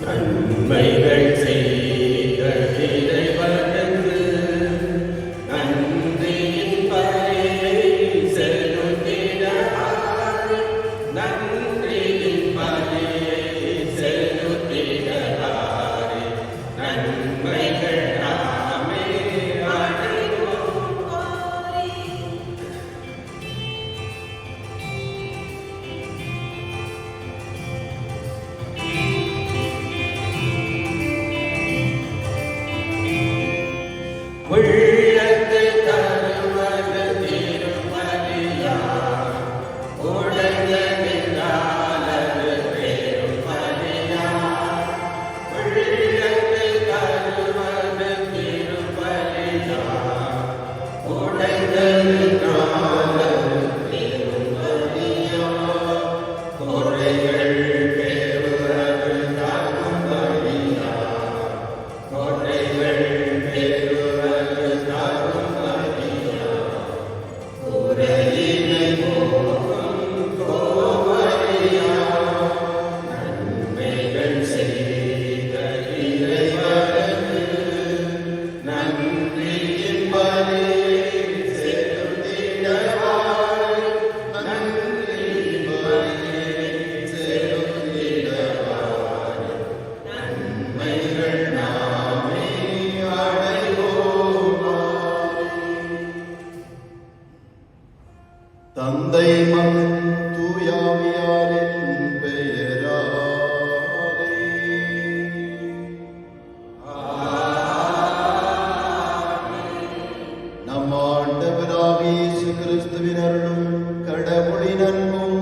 நன்மைகள் செய்த இறைவனுக்கு நன்றியின் பலியை செலுத்திடவாறு, நன்றியின் பலியை செலுத்திடவாறு, நன்மைகள் நாமே அடைவோம். உள்ளத்து தருவது திருப்பலியா, உடையதில்லாதது பெரும்பலியா. உள்ளத்து தருவது திருப்பலியா, உடையதில்லாதது பெரும்பலியா. குறைகள் பெறுவது தகும்பலியா, குறைகள் பெறுவது தகும்பலியா. குறையினை போக்கும் கோவலியா, நன்மைகள் செய்த இறைவனுக்கு நன்றியின் பலியை செலுத்திடவாறு, நன்றியின் பலியை செலுத்திடவாறு, நன்மைகள் நாமே அடைவோம். தந்தை மகன் தூயாவியாரின் பெயராலே. நம் ஆண்டவராகிய இயேசு கிறிஸ்துவின் அருளும் கடவுளின் அன்பும்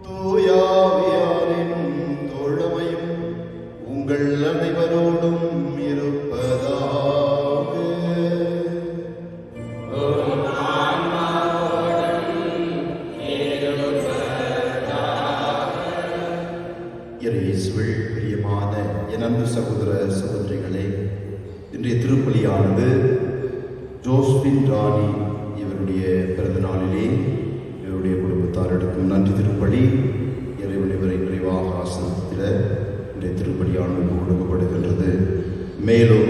தூயாவியாரின் தோழமையும் உங்கள் அனைவரோடும் இருப்பதாக. இயேசுவில் பிரியமான என் அன்பு சகோதர சகோதரிகளே, இன்றைய திருப்பலியானது ஜோஸ்பின் ராணி இவருடைய பிறந்த நாளிலே இவருடைய குடும்பத்தாரிடக்கும் நன்றி திருப்பலி. இறைவன் இவரை நிறைவாக ஆசீர்வதித்திட இன்றைய திருப்பலியானது கொடுக்கப்படுகின்றது. மேலும்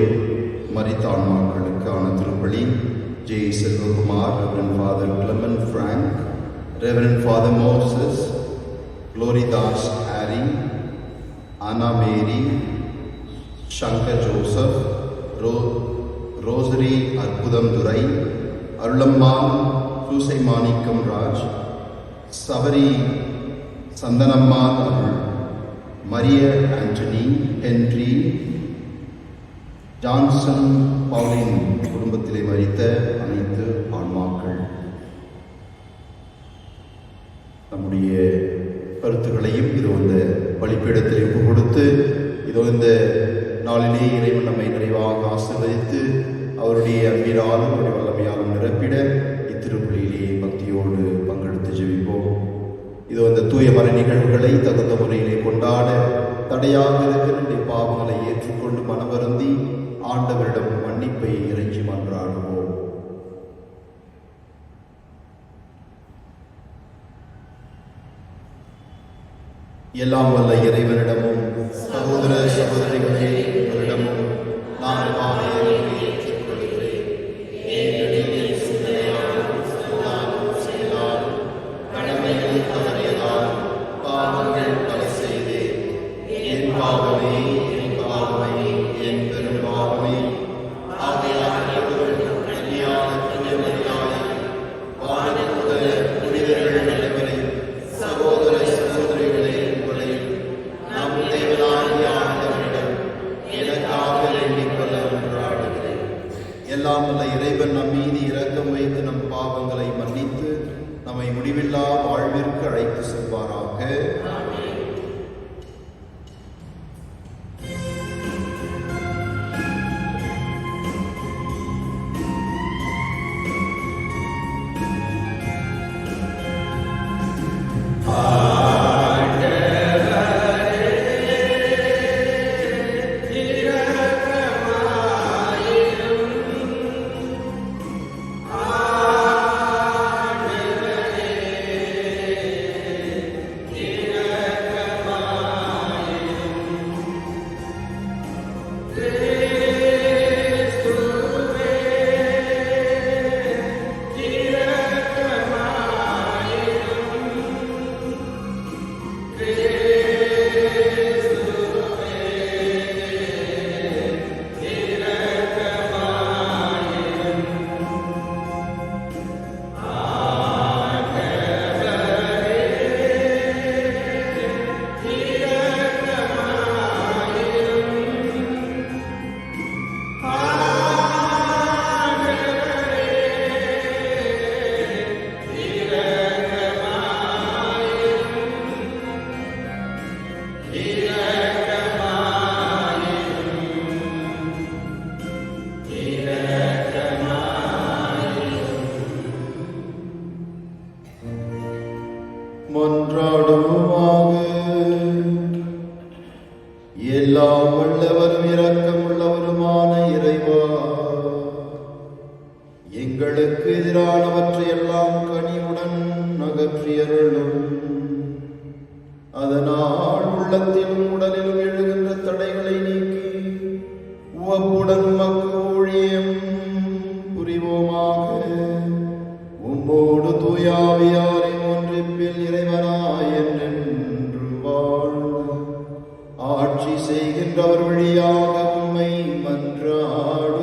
மரித்தான்மாக்களுக்கான திருப்பலி J Selvakumar, reverend father Clement Frank, reverend father Moses, Gloridas Harry, Ana Mary, Shankar Joseph, Rosary Arputham Durai, Arulamma Susai Manickam Raj, Sabari Santhanamma Arul, Maria Antony, Henry, Johnson Pauline குடும்பத்திலே மரித்த அனைத்து ஆன்மாக்கள். நம்முடைய கருத்துக்களையும் இதோ இந்த பலிப்பீடத்தில் ஒப்பு கொடுத்து இதோ இந்த நாளிலே இறைவன் நம்மை நிறைவாக ஆசீர்வதித்து அவருடைய அன்பினாலும் அவருடைய வல்லமையாலும் நிரப்பிட இத்திருப்பலியிலே பக்தியோடு பங்கெடுத்து ஜெபிப்போம். இதோ இந்த தூய மறை நிகழ்வுகளை தகுந்த முறையிலே கொண்டாட தடையாக இருக்கிற பாவங்களை ஏற்றுக்கொண்டு மனவருந்தி ஆண்டவரிடம் மன்னிப்பை இறைஞ்சி மன்றாடுவோம். எல்லாம் வல்ல இறைவனிடமும் சகோதர சகோதரிகளே உங்களிடமும் நான் பாவையை ஏற்றுக்கொள்கிறேன். ஏனெனில் சிந்தனையாலும் சொல்லாலும் செயலாலும் கடமைகள் தவறியதாலும் பாவங்கள் பல செய்தேன். என் பாவமே, என் பாவமே, என் பெரும் பாவமே. ஆகையால் கன்னியான தூயமரியாதை வானமுத புனிதர்கள் அனைவரையும் சகோதர சகோதரிகளே உங்களையும் நம் தேவனாகிய ஆண்டவரிடம் எனக்காக வேண்டிக்கொள்ள ஒன்றாடுகிறேன். எல்லாம் வல்ல இறைவன் நம் மீது இரக்கம் வைத்து நம் பாவங்களை மன்னித்து நம்மை முடிவில்லா வாழ்விற்கு அழைத்து செல்வாராக. மன்றாடுவோமாக. எல்லாம் வல்லவரும் இரக்கமுள்ளவருமான இறைவா, எங்களுக்கு எதிரானவற்றை எல்லாம் கனிவுடன் அகற்றியருளும். அதனால் உள்ளத்திலும் உடலிலும் எழுகின்ற தடைகளை நீக்கி உவப்புடன் உமக்கு ஊழியம் புரிவோமாக. உம்மோடு தூயாவியாரின் ஒன்றிப்பில் இறைவனாய் என்றென்று வாழ்ந்து ஆட்சி செய்கின்றவர் வழியாக உம்மை மன்றாடுகின்றோம்.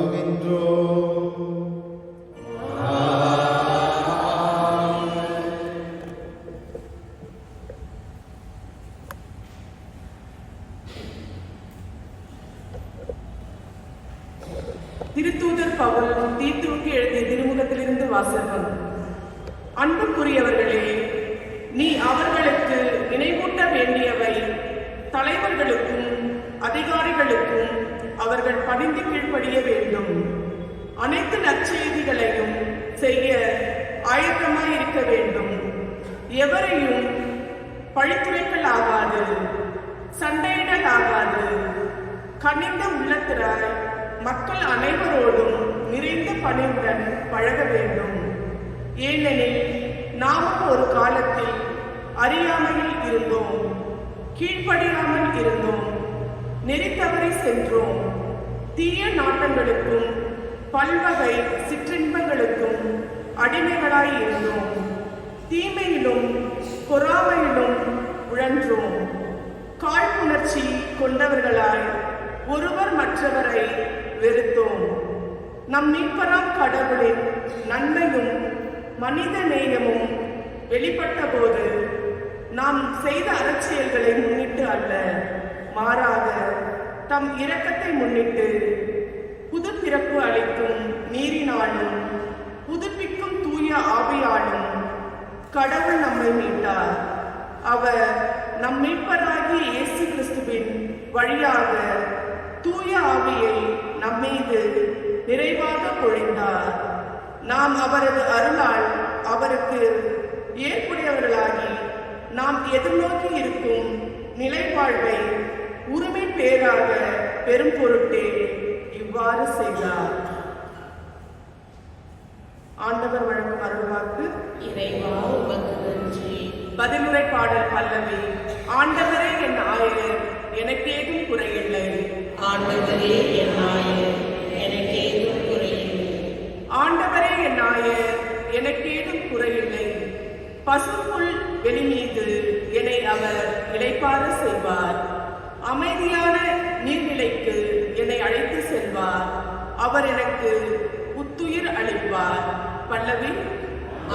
திருத்தூதர் பவுல் தீத்துவுக்கு எழுதிய திருமுகத்திலிருந்து வாசகம். அன்புக்குரியவர்களே, நீ அவர்களுக்கு நினைவூட்ட வேண்டியவை தலைவர்களுக்கும் அதிகாரிகளுக்கும் அவர்கள் பணிந்து கீழ்ப்படிய வேண்டும். அனைத்து நற்செய்திகளையும் செய்ய ஆயத்தமாய் இருக்க வேண்டும். எவரையும் பழித்துரைக்கல் ஆகாது, சண்டையிடல் ஆகாது. கனிந்த உள்ளத்திராய் மக்கள் அனைவரோடும் நிறைந்த பணிவுடன் பழக வேண்டும். ஏனெனில் நாமும் ஒரு காலத்தில் அறியாமையில் இருந்தோம், கீழ்ப்படியாமல் இருந்தோம், நெறி தவறி சென்றோம். தீய நாட்டங்களுக்கும் பல்வகை சிற்றின்பங்களுக்கும் அடிமைகளாய் இருந்தோம். தீமையிலும் பொறாமையிலும் உழன்றோம். காழ்ப்புணர்ச்சி கொண்டவர்களாய் ஒருவர் மற்றவரை வெறுத்தோம். நம் மீட்பராம் கடவுளின் நன்மையும் மனித நேயமும் வெளிப்பட்ட போது நாம் செய்த அறச்செயல்களை முன்னிட்டு அல்ல, மாறாக தம் இரக்கத்தை முன்னிட்டு புது பிறப்பு அளிக்கும் நீரினாலும் புதுப்பிக்கும் தூய ஆவியாலும் கடவுள் நம்மை மீட்டார். அவர் நம் மீட்பராகிய இயேசு கிறிஸ்துவின் வழியாக தூய ஆவியை நம்மீது நிறைவாக பொழிந்தார். நாம் அவரது அருளால் அவருக்கு ஏற்புடையவர்களாகி நாம் எதிர்நோக்கி இருக்கும் நிலைவாழ்வை உரிமை பேராக பெரும் பொருட்டே இவ்வாறு செய்தார். ஆண்டவர் வழங்கும் அருள்வாக்கு. இறைவா உமக்கு நன்றி. பதிலுரை பாடல் பல்லவி. ஆண்டவரே என் ஆயர், எனக்கேதும் குறையில்லை. ஆண்டவரே என் ஆயர், எனக்கேதும் குறையில்லை. ஆண்டவரே என் ஆயர், எனக்கேதும் குறையில்லை. பசும்புல் வெளி மீது என்னை அவர் இளைப்பாற செய்வார். அமைதியான நீர்நிலைக்கு என்னை அழைத்து செல்வார். அவர் எனக்கு புத்துயிர் அளிப்பார். பல்லவி.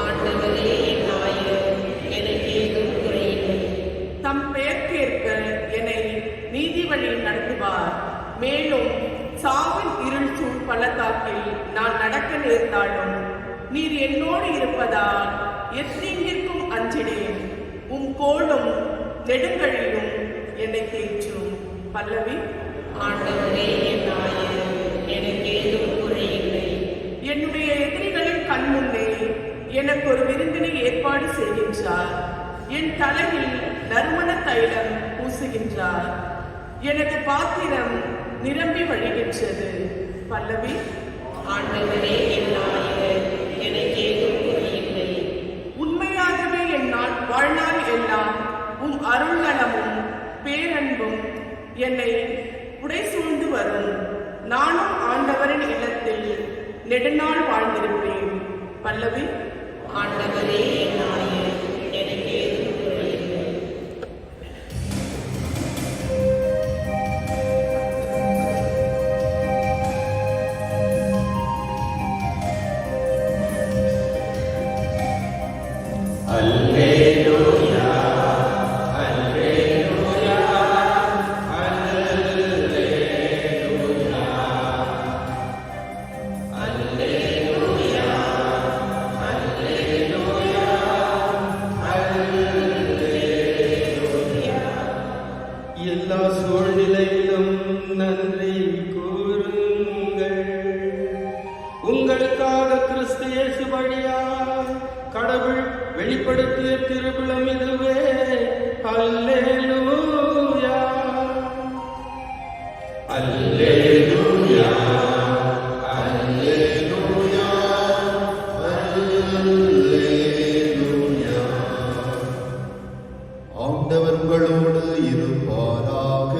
ஆண்டவரே என் ஆயர், எனக்கேதும் குறையில்லை. தம் பெயர்க்கேற்ப என்னை நீதி வழியில் நடத்துவார். மேலும் சாவின் இருள் சூழ் பள்ளத்தாக்கில் நான் நடக்க நேர்ந்தாலும் நீர் என்னோடு இருப்பதால் எத்தீங்கிற்கும் அஞ்சினேன். உம் கோலும் நெடுங்கழியும் என்னை தேற்றும். பல்லவி. ஆண்டவரே என் ஆயர், எனக்கேதும் குறையில்லை. என்னுடைய எதிரிகளின் கண் முன்னே எனக்கு ஒரு விருந்தினை ஏற்பாடு செய்கின்றார். என் தலையில் நறுமண தைலம் பூசுகின்றார். எனது பாத்திரம் நிரம்பி வழிகின்றது. பல்லவி. ஆண்டவரே என் ஆயர், எனக்கேதும் குறையில்லை. உண்மையாகவே என் வாழ்நாள் எல்லாம் உம் அருள்நலமும் பேரன்பும் என்னை புடை சூழ்ந்து வரும். நானும் ஆண்டவரின் இல்லத்தில் நெடுநாள் வாழ்ந்திருப்பேன். பல்லவி. ஆண்டவரே என் ஆயர், எனக்கேதும் குறையில்லை. அல்லேலூயா, அல்லேலூயா, அல்லேலூயா, அல்லேலூயா, அல்லேலூயா, அல்லேலூயா. எல்லா சூழ்நிலையிலும் நன்றி கூறுங்கள். உங்களுக்காக கிறிஸ்து இயேசு வழியாக கடவுள் வெளிப்படுத்திய திருக்குளம் இதுவே. அல்லேலூயா அல்லேலூயா அல்லேலூயா அல்லேலூயா. ஆண்டவர் உங்களோடு இருப்பாராக.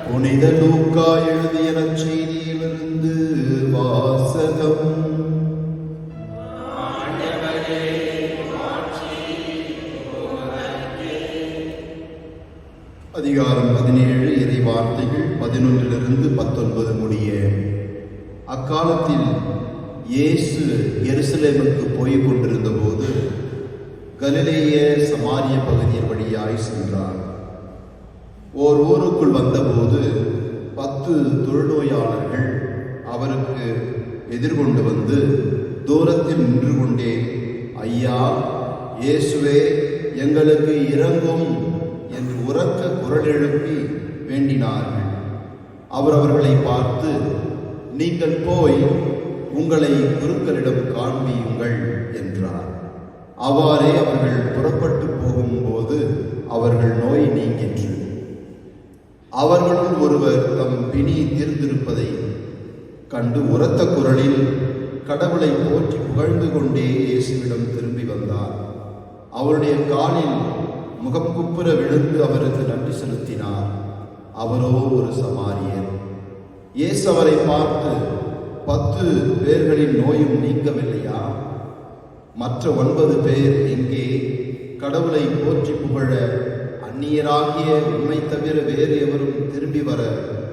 புனித லூக்கா எழுதிய நற்செய்தியிலிருந்து வாசகம். அதிகாரம் 17 இறை வார்த்தைகள் 11 19 முடிய. அக்காலத்தில் இயேசு எருசலேமுக்கு போய் கொண்டிருந்த போது கலிலேய சமாரிய பகுதியின் வழியாய் சென்றார். ஓர் ஊருக்குள் வந்தபோது 10 தொழுநோயாளர்கள் அவருக்கு எதிர்கொண்டு வந்து தூரத்தில் நின்று கொண்டே, ஐயா, இயேசுவே, எங்களுக்கு இரங்கும் என்று உரக்க குரல் எழுப்பி வேண்டினார்கள். அவர் அவர்களை பார்த்து, நீங்கள் போய் உங்களை குருக்களிடம் காண்பியுங்கள் என்றார். அவ்வாறே அவர்கள் புறப்பட்டு போகும்போது அவர்கள் நோய் நீங்கிற்று. அவர்களுள் ஒருவர் தம் பிணி தீர்ந்திருப்பதை கண்டு உரத்த குரலில் கடவுளை போற்றி புகழ்ந்து கொண்டே இயேசுவிடம் திரும்பி வந்தார். அவருடைய காலில் முகம் குப்புற விழுந்து அவருக்கு நன்றி செலுத்தினார். அவரோ ஒரு சமாரியர். இயேசு அவரை பார்த்து, 10 பேர்களின் நோயும் நீங்கவில்லையா? மற்ற 9 பேர் எங்கே? கடவுளை போற்றி புகழ அந்நியராகிய உம்மை தவிர வேறு எவரும் திரும்பி வர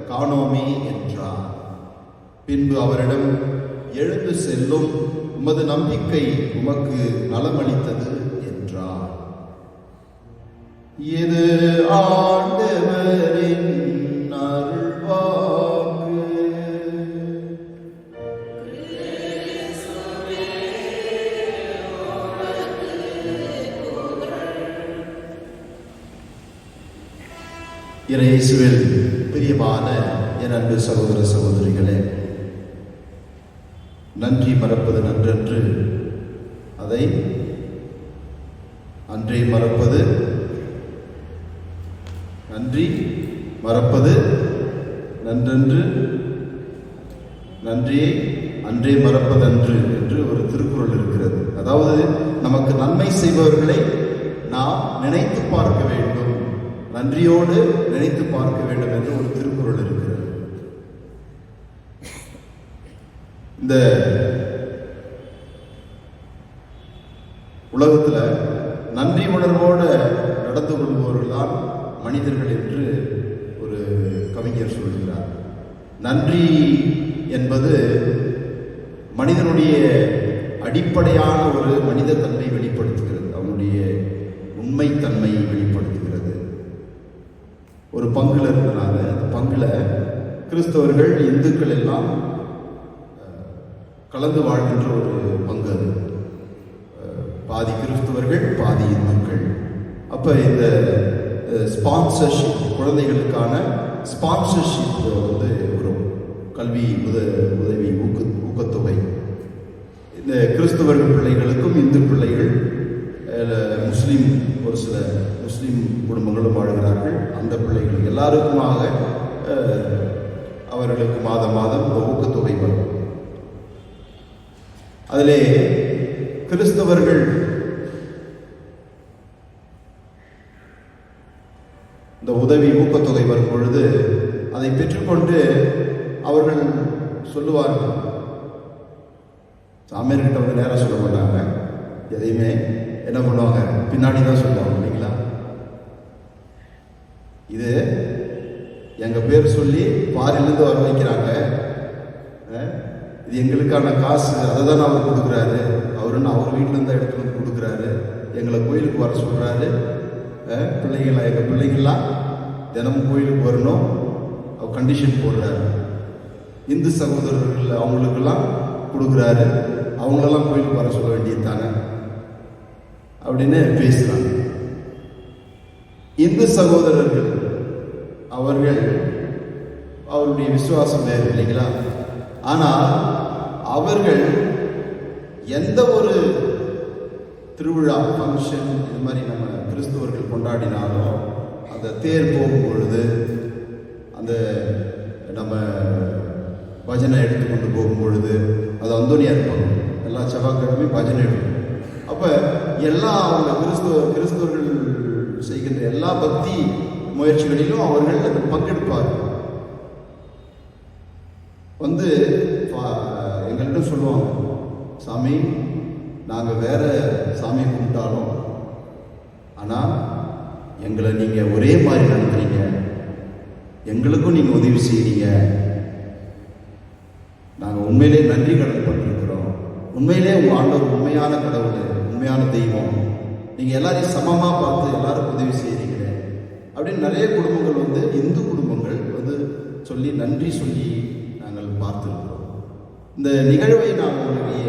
காணோமே என்றார். பின்பு அவரிடம், எழுந்து செல்லும், உமது நம்பிக்கை உமக்கு நலமளித்தது என்றார். இது ஆண்டவரின் அருள்வாக்கு. இயேசுவில் பிரியமான என் அன்பு சகோதர சகோதரிகளே, நன்றி மறப்பது நன்றன்று, அதை அன்றே மறப்பது நன்றி, மறப்பது நன்றன்று, நன்றியை அன்றே மறப்பதன்று என்று ஒரு திருக்குறள் இருக்கிறது. அதாவது நமக்கு நன்மை செய்பவர்களை நாம் நினைத்து பார்க்க வேண்டும், நன்றியோடு நினைத்து பார்க்க வேண்டும் என்று ஒரு திருக்குறள் இருக்கிறது. இந்த உலகத்துல நன்றி உணர்வோடு நடந்து கொள்பவர்கள் தான் மனிதர்கள் என்று ஒரு கவிஞர் சொல்கிறார். நன்றி என்பது மனிதனுடைய அடிப்படையான ஒரு மனித தன்மை வெளிப்படுத்துகிறது, அவனுடைய உண்மைத்தன்மையை வெளிப்படுத்துகிறது. ஒரு பங்குல இருக்கிறாங்க, அந்த பங்குல கிறிஸ்தவர்கள் இந்துக்கள் எல்லாம் கலந்து வாழ்கின்ற ஒரு பங்கு அது. பாதி கிறிஸ்தவர்கள் பாதி இந்துக்கள். அப்ப இந்த ஸ்பான்சர்ஷிப், குழந்தைகளுக்கான ஸ்பான்சர்ஷிப் வந்து ஒரு கல்வி உதவி ஊக்கத்தொகை இந்த கிறிஸ்தவர்கள் பிள்ளைகளுக்கும் இந்து பிள்ளைகள், முஸ்லீம் ஒரு சில முஸ்லீம் குடும்பங்களும் வாழ்கிறார்கள், அந்த பிள்ளைகள் எல்லாருக்குமாக அவர்களுக்கு மாதம் மாதம் ஊக்கத்தொகை வரும். அதிலே கிறிஸ்தவர்கள் இந்த உதவி ஊக்கத்தொகை வரும் பொழுது அதை பெற்றுக்கொண்டு அவர்கள் சொல்லுவார்கள், சாமியார்கிட்ட வந்து நேரம் சொல்ல மாட்டாங்க, எதையுமே என்ன பண்ணுவாங்க, பின்னாடி தான் சொல்லுவாங்க இல்லைங்களா. இது எங்க பேர் சொல்லி பாரிலிருந்து வர வைக்கிறாங்க, இது எங்களுக்கான காசு, அதை தான் அவர் கொடுக்குறாரு, அவருன்னு அவர் வீட்டிலேருந்து தான் எடுத்து வந்து கொடுக்குறாரு, எங்களை கோயிலுக்கு வர சொல்கிறாரு, பிள்ளைங்களா எங்கள் பிள்ளைங்கள்லாம் தினமும் கோயிலுக்கு வரணும், அவர் கண்டிஷன் போடுறாரு. இந்து சகோதரர்கள் அவங்களுக்கெல்லாம் கொடுக்குறாரு, அவங்களெல்லாம் கோயிலுக்கு வர சொல்ல வேண்டியது தானே அப்படின்னு பேசுகிறாங்க. இந்து சகோதரர்கள் அவர்கள் அவருடைய விசுவாசம் வேறு இல்லைங்களா? ஆனால் அவர்கள் எந்த ஒரு திருவிழா ஃபங்க்ஷன் இது மாதிரி நம்ம கிறிஸ்துவர்கள் கொண்டாடினாலும் அந்த தேர் போகும் பொழுது அந்த நம்ம பஜனை எடுத்துக்கொண்டு போகும் பொழுது அது அந்தோனியாக இருப்பாங்க. எல்லா செவ்வாய்க்கிழமையும் பஜனை எடுக்கும். அப்போ எல்லாம் அவங்க கிறிஸ்துவர்கள் செய்கின்ற எல்லா பக்தி முயற்சிகளிலும் அவர்கள் அதில் பங்கெடுப்பார்கள். வந்து எங்கள்கிட்ட சொல்லுவாங்க, சாமி நாங்கள் வேற சாமியை கும்பிட்டாலும் ஆனால் எங்களை நீங்கள் ஒரே மாதிரி நடத்துறீங்க, எங்களுக்கும் நீங்கள் உதவி செய்கிறீங்க, நாங்கள் உண்மையிலே நன்றி கடன் பண்ணிருக்கிறோம். உண்மையிலே உங்கள் ஆண்டவர் உண்மையான கடவுள், உண்மையான தெய்வம், நீங்கள் எல்லாரையும் சமமாக பார்த்து எல்லாருக்கும் உதவி செய்கிறீங்களே அப்படின்னு நிறைய குடும்பங்கள் வந்து இந்து குடும்பங்கள் வந்து சொல்லி நன்றி சொல்லி நாங்கள் பார்த்துருக்கிறோம். இந்த நிகழ்வை நான் உங்களுக்கு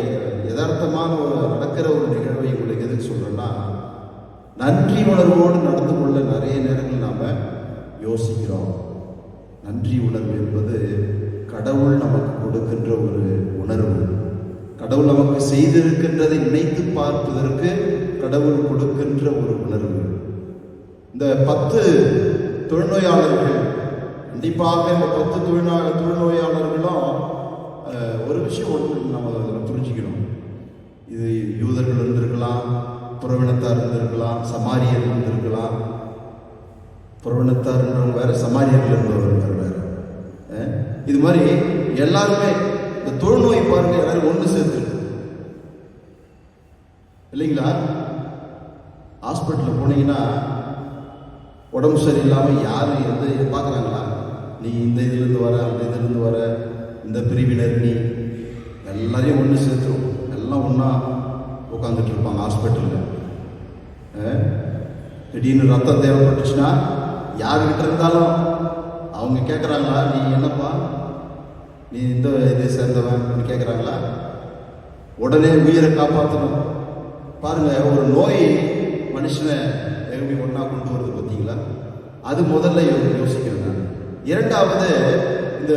யதார்த்தமான நடக்கிற ஒரு நிகழ்வை உங்களுக்கு எதுக்கு சொல்கிறேன்னா, நன்றி உணர்வோடு நடந்து கொள்ள நிறைய நேரங்கள் நாம் யோசிக்கிறோம். நன்றி உணர்வு என்பது கடவுள் நமக்கு கொடுக்கின்ற ஒரு உணர்வு. கடவுள் நமக்கு செய்திருக்கின்றதை நினைத்து பார்ப்பதற்கு கடவுள் கொடுக்கின்ற ஒரு உணர்வு. இந்த 10 தொழுநோயாளர்கள், கண்டிப்பாக இந்த 10 தொழுநோயாளர்களும் ஒரு விஷயம் ஒன்று நம்ம புரிஞ்சுக்கணும். இது யூதர்கள் இருந்திருக்கலாம், புறவினத்தார் இருந்திருக்கலாம், சமாரியர் இருந்திருக்கலாம். புறவினத்தார் இருந்தவங்க வேற, சமாரியர்கள் இருந்தவர்கள் வேற. இது மாதிரி எல்லாருமே இந்த தொழுநோய் பாருங்க, எல்லாரும் ஒன்று சேர்த்து இல்லைங்களா? ஹாஸ்பிட்டலில் போனீங்கன்னா உடம்பு சரியில்லாமல் யாரும் எந்த பார்க்குறாங்களா? நீ இந்த இதுலேருந்து வர, அந்த இதுலேருந்து வர, இந்த பிரிவினர், நீ எல்லாரையும் ஒன்று சேர்த்துரும். எல்லாம் ஒன்றா உட்காந்துட்டு இருப்பாங்க ஹாஸ்பிட்டலில். திடீர்னு ரத்தம் தேவைப்பட்டுச்சுன்னா யாருக்கிட்ட இருந்தாலும் அவங்க கேட்குறாங்களா, நீ என்னப்பா, நீ இந்த இதை சேர்ந்தவன் கேட்குறாங்களா? உடனே உயிரை காப்பாற்றணும். பாருங்க, ஒரு நோய் மனுஷனை எப்படி ஒன்றா கொண்டு வருது பார்த்தீங்களா? அது முதல்ல யோசிக்கிறது. இரண்டாவது, இந்த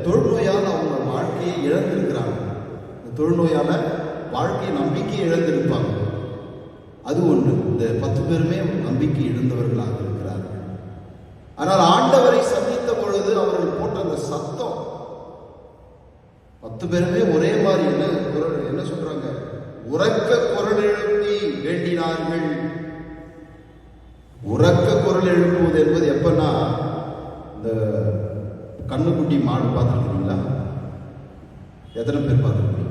தொழுநோயால் அவங்க வாழ்க்கையை இழந்திருக்கிறாங்க. இந்த தொழுநோயால் வாழ்க்கையை நம்பிக்கையை இழந்திருப்பாங்க. அது ஒன்று. இந்த 10 பேருமே நம்பிக்கை இழந்தவர்களாக இருக்கிறார்கள். ஆனால் ஆண்டவரை சந்தித்த பொழுது அவர்கள் போட்ட அந்த சத்தம், 10 பேருமே ஒரே மாதிரி என்ன சொல்றாங்க? உரக்க குரல் எழுப்பி வேண்டினார்கள். உரக்க குரல் எழுப்புவது என்பது எப்பன்னா, இந்த கண்ணுக்குட்டி மாடு பார்த்துருக்கீங்களா? எத்தனை பேர் பார்த்துருப்பீங்க?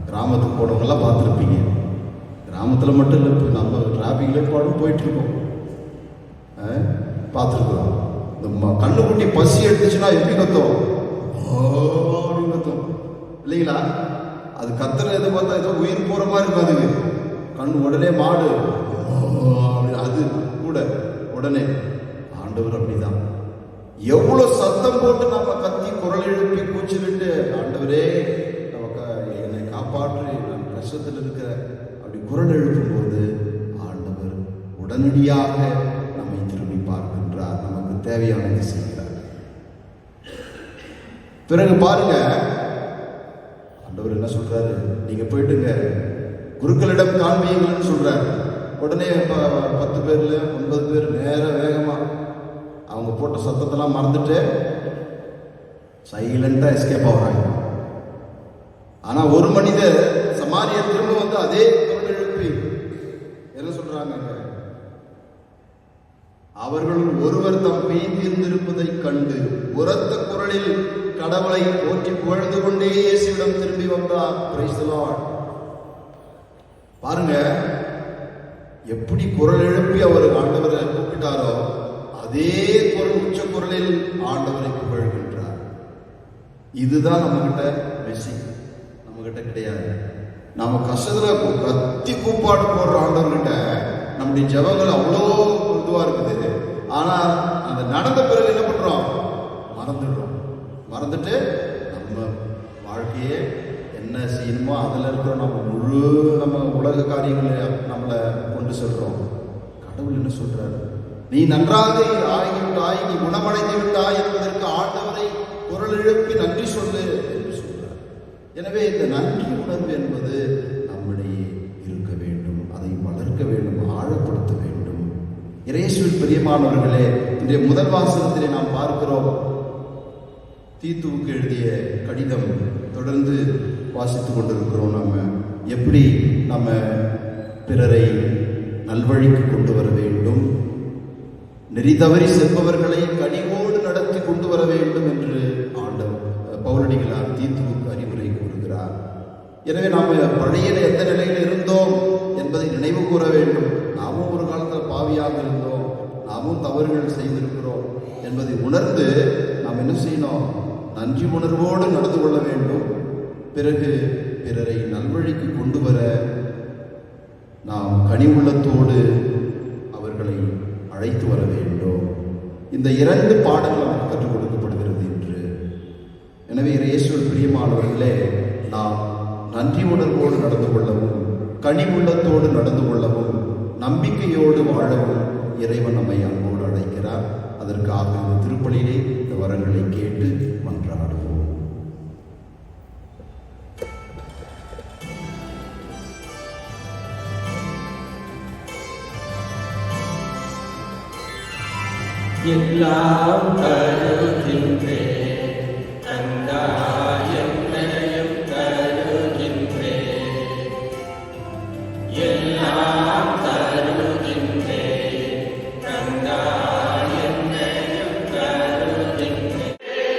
கிராமத்துக்கு போனவங்கெல்லாம் பார்த்துருப்பீங்க. கிராமத்தில் மட்டும் இல்லை, நம்ம டிராஃபிக்லேயே போயிட்டு இருக்கோம், பார்த்துருக்கோம். இந்த கண்ணுக்குட்டி பசி எடுத்துச்சுன்னா எப்படி கத்தும்? அப்படின்னு கத்தும் இல்லைங்களா? அது கத்துற எது பார்த்தா ஏதோ உயிர் போகிற மாதிரி இருக்கும். அதுக்கு கண் உடனே மாடு அது கூட உடனே. ஆண்டவர் அப்படிதான். எவ்வளோ சத்தம் போட்டு நம்ம கத்தி குரல் எழுப்பி கூச்சிட்டு, ஆண்டவரே நமக்கு என்னை காப்பாற்றி, நான் கஷ்டத்தில் இருக்கிற அப்படி குரல் எழுப்பும்போது ஆண்டவர் உடனடியாக நம்மை திரும்பி பார்க்கின்றார், நமக்கு தேவையானதை செய்கிறார். பிறகு பாருங்க, ஆண்டவர் என்ன சொல்றாரு? நீங்க போயிட்டுங்க குருக்களிடம் காண்பியுங்கள்னு சொல்றாரு. உடனே 10 பேர்ல 9 பேர் நேர வேகமா அவங்க போட்ட சத்தத்தெல்லாம் மறந்துட்டு சைலண்டா எஸ்கேப் ஆகுறாங்க. ஆனா ஒரு மனிதர் சமாரியர் திரும்ப வந்து அதே குரல் எழுப்பி என்ன சொல்றாங்க? அவர்களுள் ஒருவர் தம் தீர்ந்திருப்பதை கண்டு உரத்த குரலில் கடவுளை போற்றி புகழ்ந்து கொண்டே இயேசுவிடம் திரும்பி வந்தார். Praise the Lord. பாருங்க, எப்படி குரல் எழுப்பி அவர் ஆண்டவரை கூப்பிட்டாரோ அதே குரல், உச்ச குரலில் ஆண்டவரை புகழ்கின்றார். இதுதான் நம்ம கிட்ட மெசேஜ். நம்ம கிட்ட கிடையாது. நம்ம கஷ்டத்துல கத்தி கூப்பாடு போடுற ஆண்டவர்கிட்ட நம்முடைய ஜெபங்கள் அவ்வளோ இதுவா இருக்குது. ஆனா அந்த நடந்த பிறகு என்ன பண்றோம்? மறந்துடுறோம். மறந்துட்டு நம்ம வாழ்க்கையே என்ன செய்யணுமோ அதில் இருக்கிற நம்ம உலக காரியங்களை நம்மளை கொண்டு செல்றோம். கடவுள் என்ன சொல்றாரு? நீ நன்றாக ஆகிவிட்டாய், நீ குணமடைந்து விட்டாய் என்பதற்கு ஆண்டவரை குரல் எழுப்பி நன்றி சொல்லு என்று சொல்றார். எனவே இந்த நன்றி உணர்வு என்பது நம்மிடையே இருக்க வேண்டும், அதை வளர்க்க வேண்டும், ஆழப்படுத்த வேண்டும். இயேசுவில் பிரியமானவர்களே, இன்றைய முதல் வாசகத்திலே நாம் பார்க்கிறோம், தீத்துவுக்கு எழுதிய கடிதம் தொடர்ந்து வாசித்துக் கொண்டிருக்கிறோம். எப்படி நம்ம பிறரை நல்வழிக்கு கொண்டு வர வேண்டும், நெறி தவறி செல்பவர்களை கனிவோடு நடத்தி கொண்டு வர வேண்டும் என்று பவுலடிகளார் தீத்துவுக்கு அறிவுரை கூறுகிறார். எனவே நாம் பழைய எந்த நிலையில் இருந்தோம் என்பதை நினைவு கூற வேண்டும். நாமும் ஒரு காலத்தில் பாவியாக இருந்தோம், நாமும் தவறுகள் செய்திருக்கிறோம் என்பதை உணர்ந்து நாம் என்ன செய்யணும்? நன்றி உணர்வோடு நடந்து கொள்ள வேண்டும். பிறகு பிறரை நல்வழிக்கு கொண்டு வர நாம் கனிவுள்ளத்தோடு அவர்களை அழைத்து வர வேண்டும். இந்த 2 பாடங்கள் நமக்கு கற்றுக் கொடுக்கப்படுகிறது என்று. எனவே இயேசுவில் பிரியமானவர்களே, நாம் நன்றி உணர்வோடு நடந்து கொள்ளவும், கனிவுள்ளத்தோடு நடந்து கொள்ளவும், நம்பிக்கையோடு வாழவும் இறைவன் நம்மை அன்போடு அழைக்கிறார். அதற்காக இந்த திருப்பலியிலே இந்த வரங்களை கேட்டு மன்றாடுவோம். எல்லாம் தருகின்றேன் கந்தா, என்னையும் தருகின்றேன். எல்லாம் தருகின்றேன் கந்தா, என்னையும் தருகின்றேன்.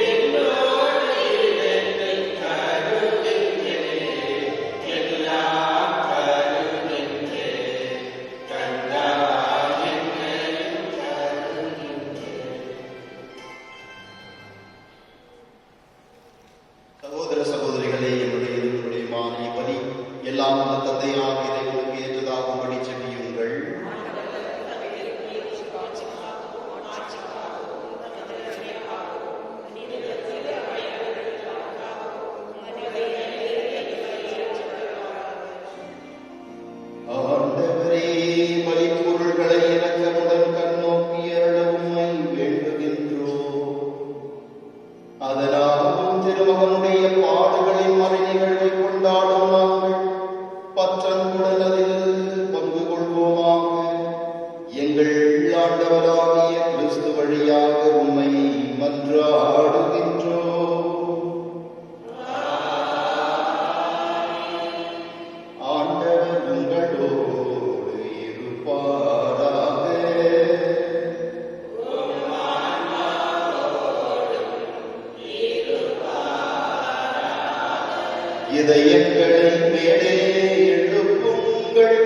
என்னோடு இணைந்து தருகின்றேன். எல்லாம் தருகின்றேன் கந்தா, சகோதர சகோதரிகளே, என்னுடைய பலி எல்லாம் அந்த தந்தையாக இறைவனுக்கு ஏற்றதாகும்படி செபியுங்கள். ஆண்டவரே, பலிப்பொருள்களை இரக்கமுடன் கண்ணோக்கி அருள உம்மை வேண்டுகின்றோம். அதனாலும் திருமகனுடைய பாடுகளின் மறைநிகழ்வை கொண்டாடும் நாங்கள் பற்றன்புடன் அதில் பங்கு கொள்வோமாக. எங்கள் ஆண்டவராகிய கிறிஸ்து வழியாக உம்மை மன்றாடுகின்றோம். ஆண்டவர் உங்களோடு இருப்பாராக. இதயங்களை மேலே எழுப்புங்கள்.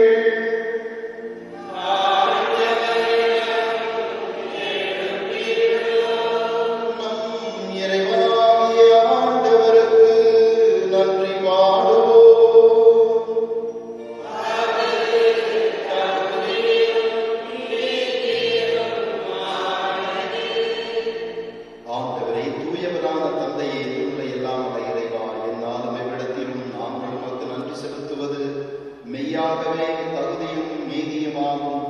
நம் இறைவனாகிய ஆண்டவருக்கு நன்றி பாடுவோம். ஆண்டவரே, தூயவரான தந்தையே, தூய்மை எல்லாம் உள்ள இறைவா, என்னாலும் எவ்விடத்திலும் நாங்கள் உமக்கு நன்றி செலுத்துவது மெய்யாகவே தகுதியும் நீதியுமாகும்,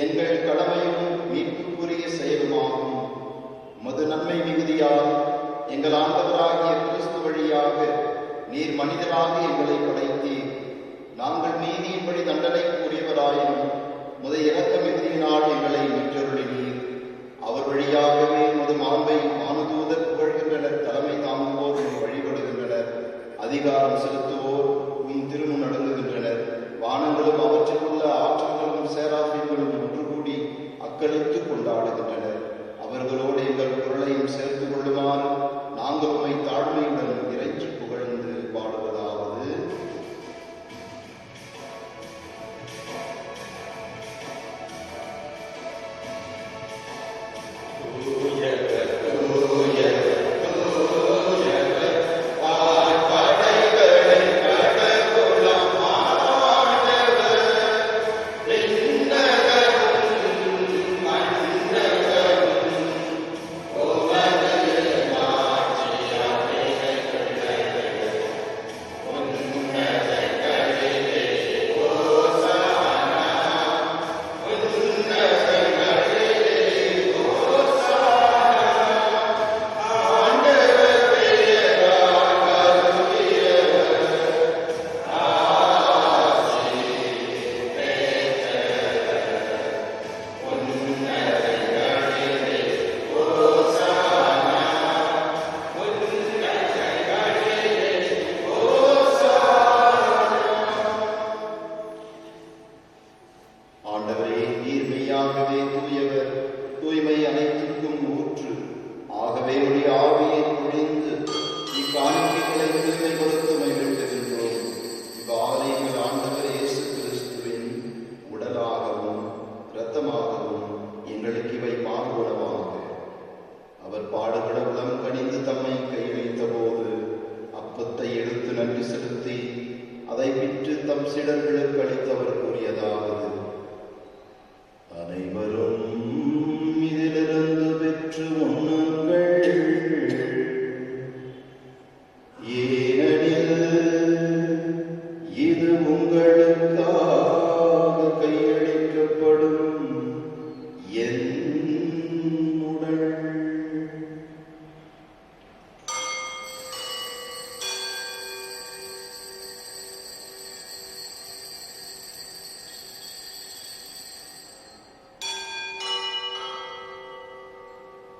எங்கள் கடமையும் மீட்புக்குரிய செயலுமாகும். மது நன்மை மிகுதியால் எங்கள் ஆண்டவராகிய கிறிஸ்து வழியாக நீர் மனிதராக எங்களை படைத்தீர். நாங்கள் நீதியின்படி தண்டனைக்குரியவராயினும் முத இரக்க மிகுதியினால் எங்களை மீட்டருளினீர். அவர் வழியாகவே மது மாண்பை வானதூதர் புகழ்கின்றனர், தலைமை தாங்குவோர் வழிபடுகின்றனர், அதிகாரம் செலுத்துவோர் உன் திருமுன் நடுங்குகின்றனர். வானங்களும் அவற்றிலுள்ள ஆற்றல்களும் சேராபீன்களும் ஒன்று கூடி அக்களித்து கொண்டாடுகின்றனர். அவர்களோடு எங்கள் குரலையும் சேர்த்து கொள்ளுமாறு நாங்கள் உம்மை தாழ்மையுடன் இறைஞ்சி புகழ்ந்து பாடுவதாவது: உன்னத அனைத்திற்கும் ஊற்று. ஆகவே உடைய ஆவியை பொழிந்து இக்காணிக்கைகளை தூய்மைப்படுத்த வேண்டுகின்றோம். இவ்வாலயங்கள் ஆண்டவர் இயேசு கிறிஸ்துவின் உடலாகவும் இரத்தமாகவும் எங்களுக்கு இவை மாறுபடவாக. அவர் பாடுபட உளம் கனிந்து தம்மை கையளித்த போது அப்பத்தை எடுத்து நன்றி செலுத்தி அதை விற்று தம் சீடர்களுக்கு அளித்தவர் கூறியதாவது: அனைவரும் இதிலிருந்து பெற்று உண்ணுங்கள், ஏனெனில் இது உங்களுக்காக கையளிக்கப்படும் என் உடல்.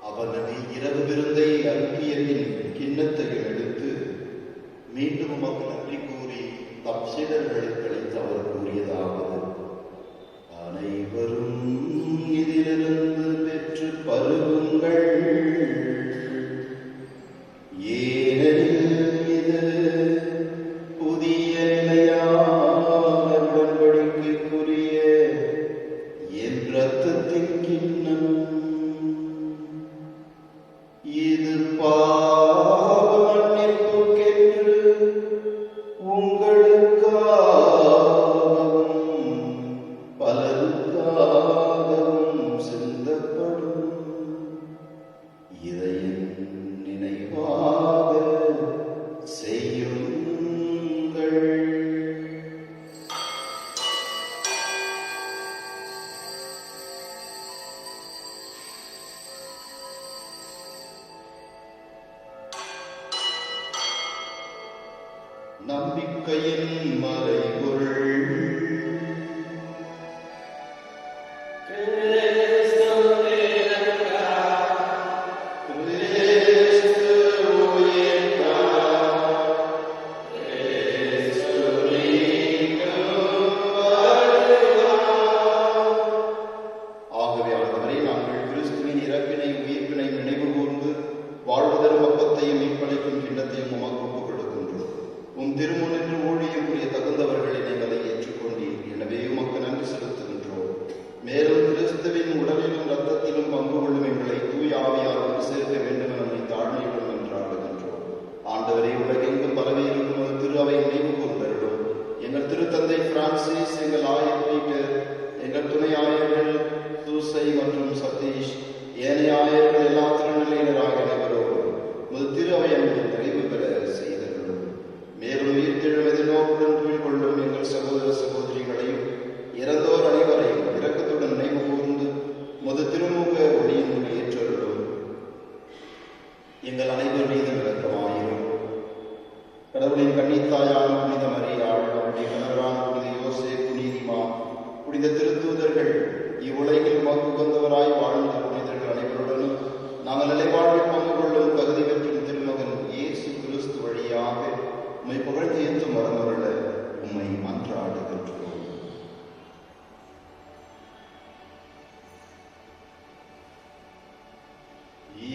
அவனது இரவு விருந்தை அருந்திய பின் கிண்ணத்தை எடுத்து மீண்டும் உமக்கு நன்றி கூறி தம் சீடர்களுக்கு அளித்து அவர் கூறியதாவது: அனைவரும் இதிலிருந்து பெற்று பருகுங்கள், ஏனெனில் இது புதிய நிலையான உடன்படிக்கைக்குரிய என் இரத்தத்தின் கிண்ணம். இது பாவ மன்னிப்புக்கென்று உங்களுக்காகவும் பலருக்காகவும் சிந்தப்படும். இதை என் நினைவாக செய்யுங்கள். நம்பிக்கையின் மறைபொருள். கிறிஸ்துவே நன்றார், கிறிஸ்து உயிர்த்தார், கிறிஸ்து மீண்டும் வருவார். ஆகவே ஆண்டவரே, நாங்கள் கிறிஸ்துவின் இறப்பினை உயிர்ப்பினை நினைவு கூர்ந்து வாழ்வதரும் அப்பத்தையும் மீட்பளிக்கும் கிண்ணத்தையும் உமக்கு ஒப்புக் கொடுக்கின்றோம். உம் திருமுனின்று ஊழியம் புரிய தகுந்தவர்களை நீங்கள் ஏற்றுக்கொண்டீர். எனவே உமக்கு நன்றி செலுத்துகின்றோம். மேலும் கிறிஸ்துவின் உடலிலும் இரத்தத்திலும் பங்கு கொள்ளும் எங்களை தூய ஆவியார் ஒன்று சேர்க்க வேண்டும் என நம்மை தாழ்மையுடன் என்றாடுகின்றோம். ஆண்டவரே, உலகெங்கும் பரவி இருக்கும் ஒரு திரு அவை நினைவு கூர்ந்தருளும். எங்கள் திருத்தந்தை பிரான்சிஸ், எங்கள் ஆயர் பீட்டர், எங்கள் துணை ஆயர்கள் சூசை மற்றும் சதீஷ், ஏனைய ஆயர்கள் எல்லா திருநிலையினராக அனைவரோடும் ஒரு திரு அவை நிறைவு பெற செய்தருளும். மேலும் உயிர்த்தெழும் எதிர்நோக்குடன் துயில் கொள்ளும் எங்கள் சகோதர சகோதரிகளையும் இறந்தோர் அனைவரையும் இரக்கத்துடன் நினைவு கூர்ந்து முது திருமுக ஒளியின் ஏற்றருளும். எங்கள் அனைவர் மீதும் இரக்கமாயிரும். கடவுளின் கன்னித்தாயான புனித மரியாள், அவருடைய கணவரான புனித யோசேப்பு நீதிமான், புனித திருத்தூதர்கள், இவ்வுலகில் உகந்தவராய் வாழ்ந்த புனிதர்கள் அனைவருடனும் நாங்கள் நிலைவாழ்வில் பங்கு கொள்ளும் தகுதி பெற்றும் திருமகன் இயேசு கிறிஸ்து வழியாக உம்மை புகழ்ந்து ஏற்றும் வரமருள உம்மை மன்றாடுகின்றோம்.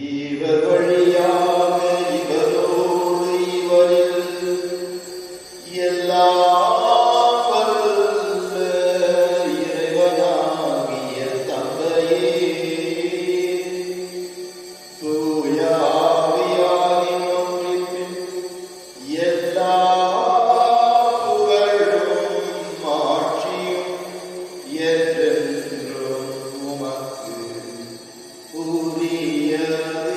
இவர் வழியாக இவரோடு இவரில் எல்லாம் வல்ல இறைவனாகிய தந்தையே, தூய ஆவியாரின் ஒன்றிப்பில் எல்லா புகழும் மாட்சியும் என்றென்றும் உமக்கு உரியதே.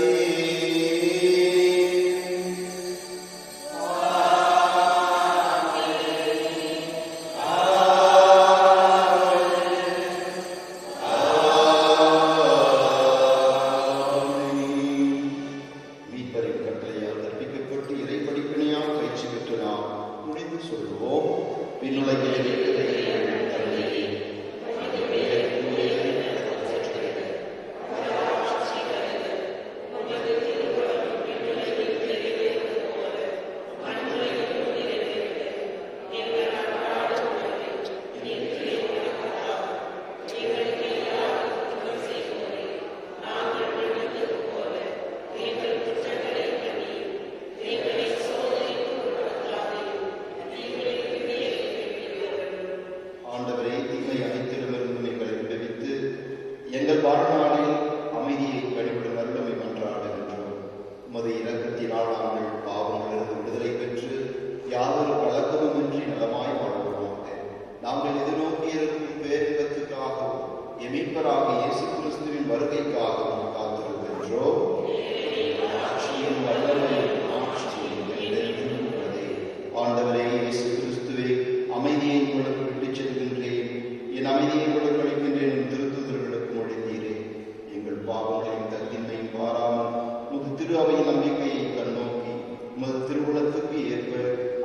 திரு அவையின் நம்பிக்கையை கண்ணோக்கி உமது திருவுளத்துக்கு ஏற்ப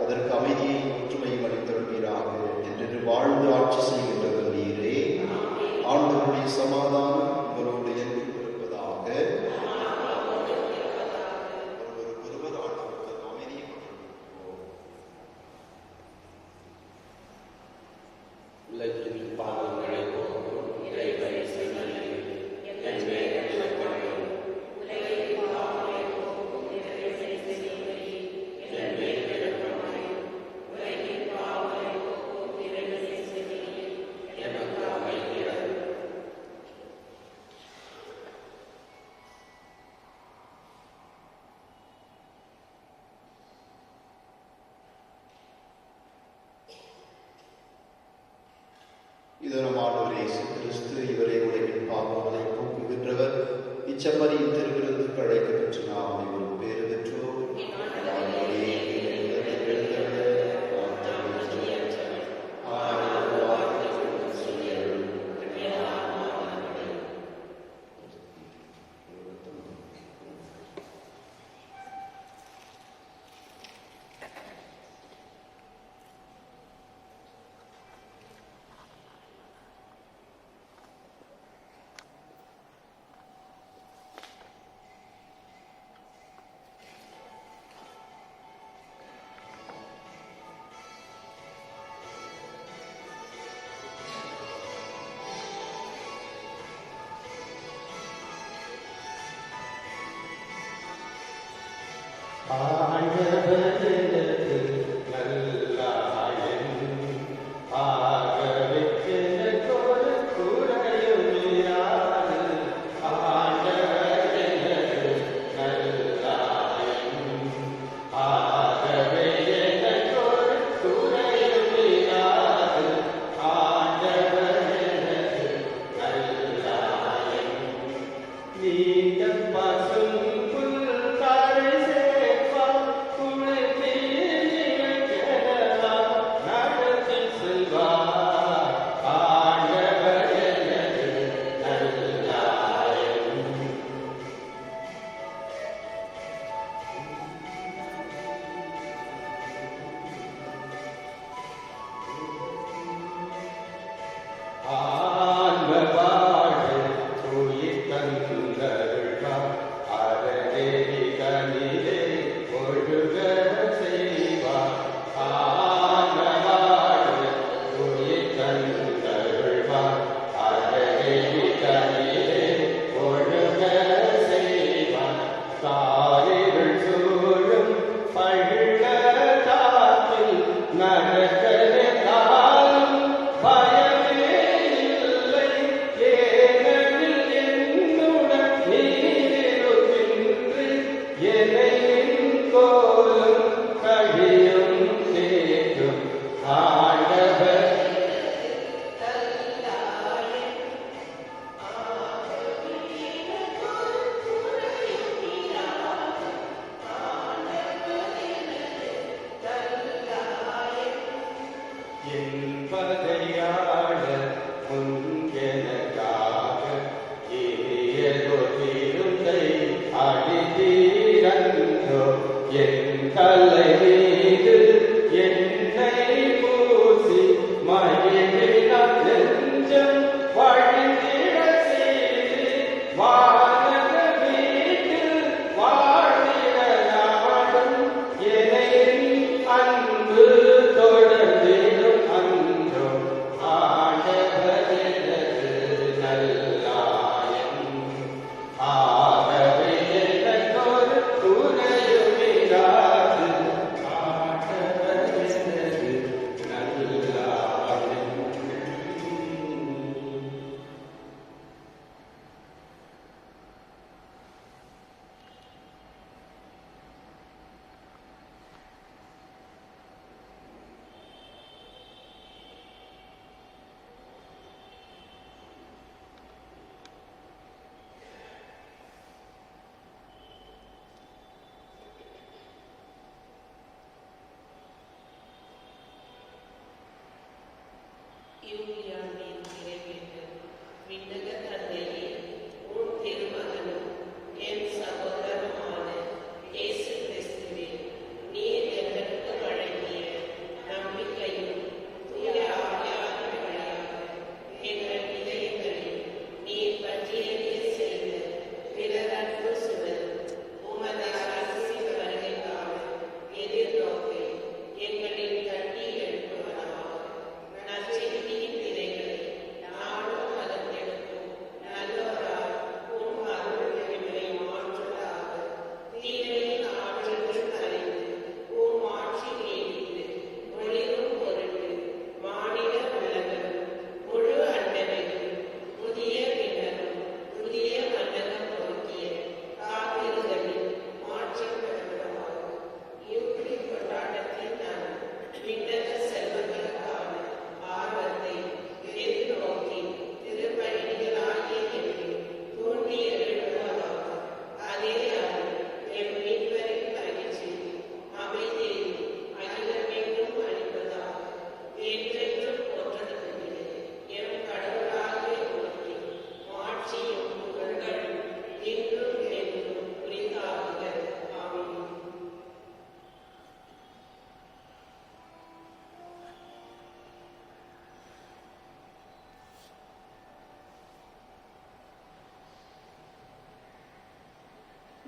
அதற்கு அமைதியை ஒற்றுமையும் அளித்தருள்வீராக என்று வாழ்ந்து ஆட்சி செய்கின்றவர் நீரே. ஆண்டவருடைய சமாதானம் உங்களோடு என்றும் இருப்பதாக. ஒருவர் ஆண்டவருக்கு அமைதியை கொடுப்போம். உலகின் பாவங்களை போக்கும் இறைவனை செய்தீர். என் மேல் இரக்கமாயிரும். உலகின் பாவங்களை போக்கும் இறைவனை செய்தீர். என் மேல் இரக்கமாயிரும். உலகின் பாவங்களை போக்கும் இறைவனை செய்தீர். எனக்கு அமைதி அருளும். இது நம் ஆண்டவர் இயேசு கிறிஸ்து. இவரே உலகின் பாவங்களை போக்குகின்றவர். இச்சம்மரியின் திருவிருந்துக்கு அழைக்க பெற்று நாம் அனைவரும் பேறு பெற்றோர். ஆண்டவரே, எங்கள் உள்ளத்தில் எழுந்தருள நாம் தகுதியற்றவர். ஆனால் ஒரு வார்த்தை மட்டும் சொல்லி அருளும். என் ஆன்மாவானவரே. யூலியாவின் நிறைவேற்று விண்ணக தந்தையே, உன் திருமகனும் என் சகோதரனுமான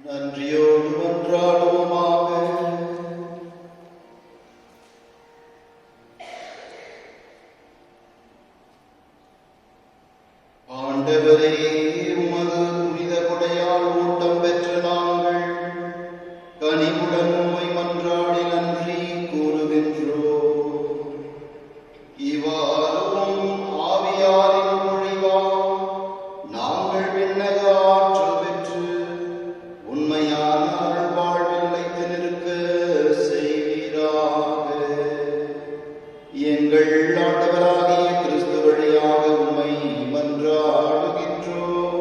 நன்றியோடு மன்றாடுவோமாக. ஆண்டவரே, உமது புனித கொடையால் ஊட்டம் பெற்ற நாங்கள் கனிவுடன் உம்மை மன்றாடி நன்றி கூறுகின்றோம். இவ்வாறும் ஆவியாரின் பொழிவால் நாங்கள் விண்ணக ஆற்றல் பெற்று உண்மையான அருள் வாழ்வில் நிலைத்து நிற்க செய்வீராக. எங்கள் ஆண்டவராகிய கிறிஸ்து வழியாக உம்மை மன்றாடுகின்றோம்.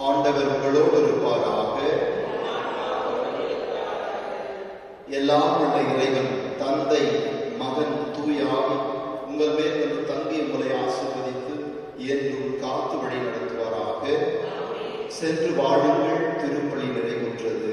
ஆண்டவர் உங்களோடு இருப்பாராக. எல்லாம் உள்ள இறைவன் தந்தை, மகன், தூய ஆவி உங்கள் மேல் வந்து தங்கி உங்களை ஆசீர்வதித்து என்றும் காத்து வழி நடத்துவாராக. சென்று வாழுங்கள். திருப்பலி நிறைவுற்றது.